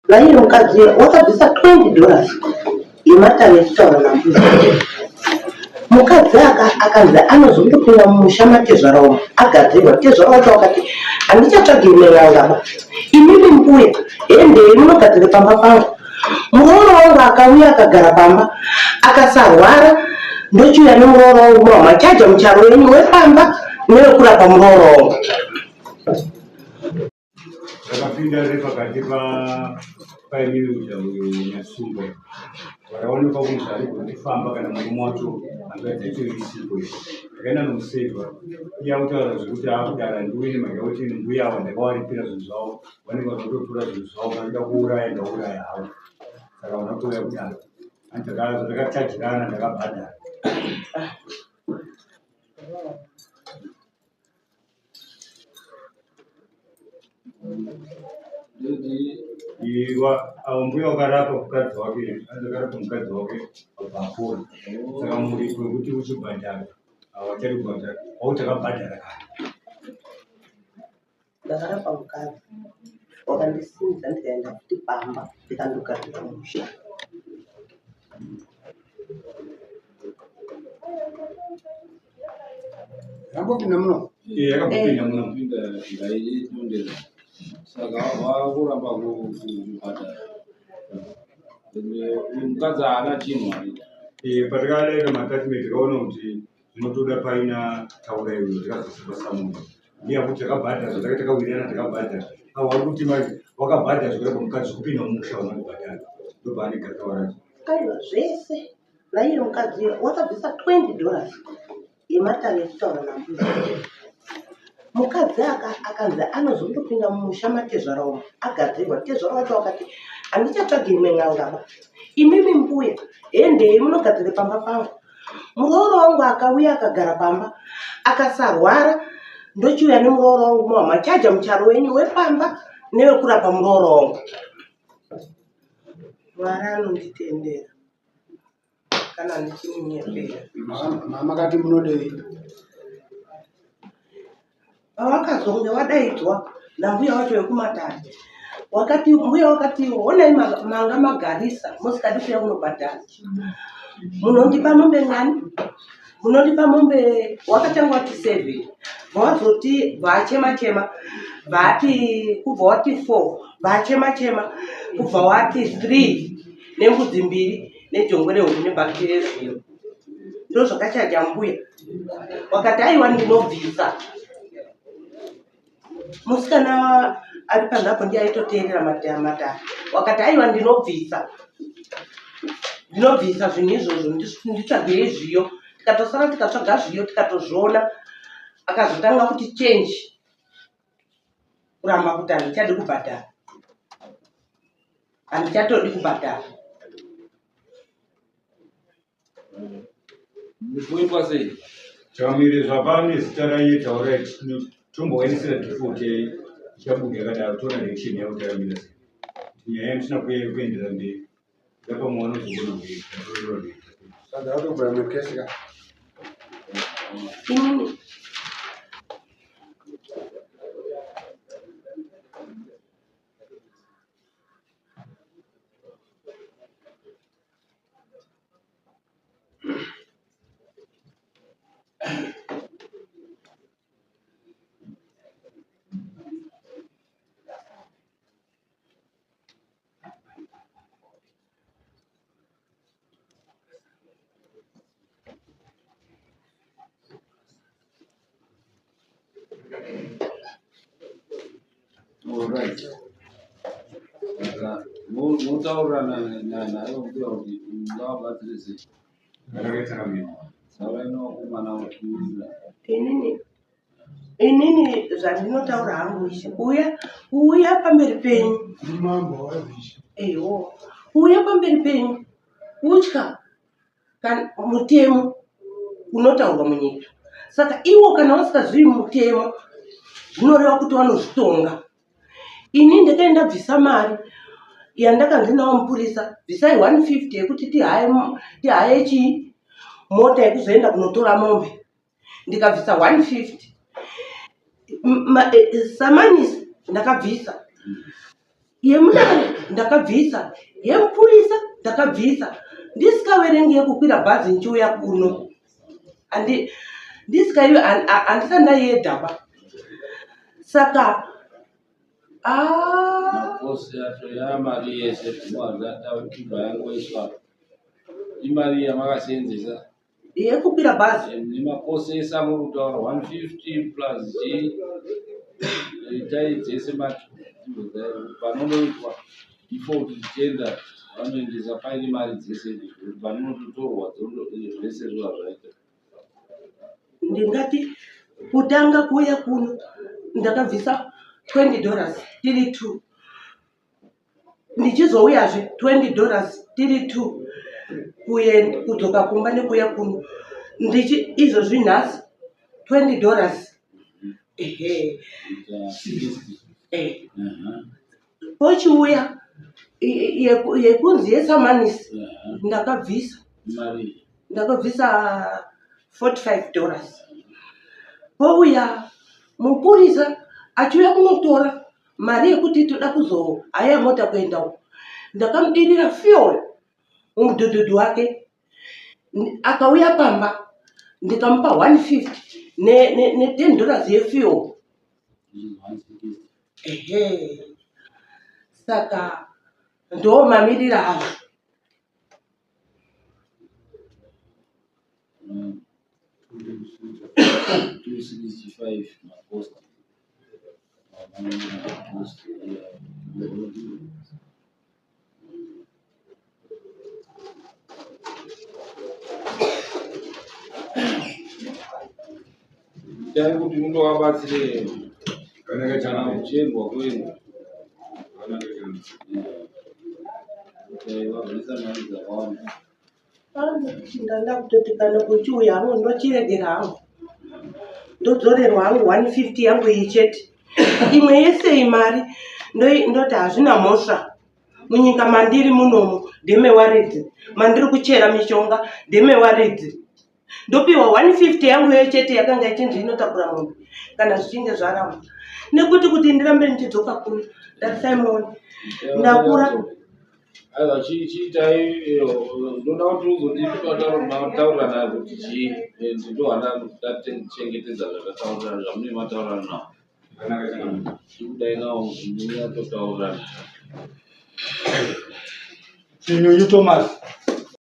Laini mkazi wakabvisa $20 yematare echitaura nambuya mukadzi akanzi anozondopinda mumusha matezvara umo agadzirwa tezvara wacho wakati handichatsvagi imweangaba imimi mbuya hendei munogadzire pamba pangu murooro wangu akauya akagara pamba akasarwara ndochiuya nemurooro wangu machaja mucharo wenyu wepamba newekurapa murooro wangu Rakapinda repakati paimiri uyu nyasungwa vakaonekwa kuti ari kufamba kana murume wacho angaita itorisipo akaenda nomusevha iye akutaura zvekuti akudara ndiwe nemhaka yekuti mbuya ava ndakawaripira zvinhu zvavo vanenge vanototora zvinhu zvavo vanoda kuuraya ndauraya havo saka vanotouya kudaro zvakatajirana ndakabhadhara mbuya wakarapa mukadzi wake akarapa mukadzi wake papora saka muripo wekuti uchibhadhara hawachari kubhadhara wautakabhadhara kare ndakarapa mukadzi wakandisimudza ndikaenda kuti pamba ndikandogadzira musha yakambopinda muno yakambopinda muno saka wakuramba kubhadhara mukadzi haana chinhu patakadaita matatimenti tikaona kuti zvinotoda paina taura iyoyo tikazosapasamuka iya kuti takabhadhara zvataka takawirirana takabhadhara vari kuti wakabhadhara zvekuda pamukadzi kupinda mumusha unobhadhara ndopaanenge tauracho aiwa zvese laini mukadzi wakabvisa $20 yematare echitaura nambuya mukadzi akanzi anozondopinda mumusha matezvara umo agadzirwa tezvara wacho wakati handichatsvagi imweangaba imimi mbuya hendei munogadzire pamba pangu murooro wangu akauya akagara pamba akasarwara ndochiuya nemurooro wangu machaja mucharo wenyu wepamba newekurapa murooro wangu mwari anonditendera kana ndichimunyepera makati munodei pawakazonge wadaidzwa nambuya wacho wekumatare mbuya wakati honai manga magarisa musikadi kuya kunobhadhara munondipa mombe ngani munondipa mombe wakatanga wati 7 vazoti vachema vati kubva wati 4 vachema kubva wati 3 nembudzi 2 nejongwe rehuku nebhakiteri zviyo ndo zvakachaja mbuya wakati aiwa ndinobvisa musikana ari panhapo ndiye aitoteerera matare wakati aiwa ndinobvisa zvinhu izvozvo nditsvagei zviyo tikatosara tikatsvaga zviyo tikatozviona akazotanga kuti change kuramba kuti handichadi kubhadhara handichatodi kubhadhara ndikuitwa sei chamirizwa pane zita raiye taurai tombowanisira tifute ichabuda yakadaro toona reaction yautaramira sei nyaya yamusina kuendera mberi yapamuona zvoona saka watobvura mekesika Alright. Mutaura naye mbuya kuti ngawabatsire savainokumana inini zvandinotaura hangu ishi uya pamberi penyu uya pamberi penyu kutya mutemo unotaurwa munyika saka iwo kana vasikazvivi mutemo zvinoreva kuti vanozvitonga ini ndakaenda bvisa mari yandakanzi nawo mupurisa bvisai 150 yekuti tihaye chii mota yekuzoenda kunotora mombe ndikabvisa 150 samanisi ndakabvisa yemunani ndakabvisa, yemupurisa ndakabvisa, ndisikaverengi yekukwira bhazi nchiuya kuno. Ndisikayo handisati ndaiyedhaba. Saka makosi yacho yamari yese tinowazataibva yangoiswa imari yamakasenzesa yekukwira bhazi nemakosi ese amuri kutaura 150 plus tai dzese panonoitwa default tender vanoendesa paine mari dzese panonototorwa zvese zviva zvaita. Ndingati kutanga kuuya kuno ndakabvisa $20 tiri 2, ndichizouyazve $20 tiri 2 kudzoka kumba nekuuya kuno izvozvi nhasi $20. Ehe, pochiuya yekunzi yesamanisi ndakabvisa $45. Pouya mupurisa achiuya kunotora mari yekuti toda kuzohaya mota kuenda uko, ndakamudirira fuel mumudhudhudhu wake, akauya pamba ndikamupa $150 ne$10 yefuel. Ehe, saka ndo mamirira avo. Ndai kuti mundovabatsire kana kuchendwa kwenu vabvisa mari dzakawanda. Ndanda kutoti kana kuchiuya hangu ndochiregera hangu ndodzorerwa hangu 150 yangu iyi chete, imwe yese iyi mari ndoti hazvina mhosva. Munyika mandiri munomu ndemewaridzi, mandiri kuchera mishonga ndemewaridzi, ndopiwa 150 yangu yechete yakanga ichinzi inotakura mombe kana zvichinge zvaramba. Nekuti ndirambe ndichidzoka kuno ndatisaimoni ndakura. Aiwa chiitai ndoda kuti uzotaurira naye kuti chii ndinohanda tatachengetedza zvatataurira zvamune mataurirana nawo chikudai nawo munyatotaurira Chinyu Thomas.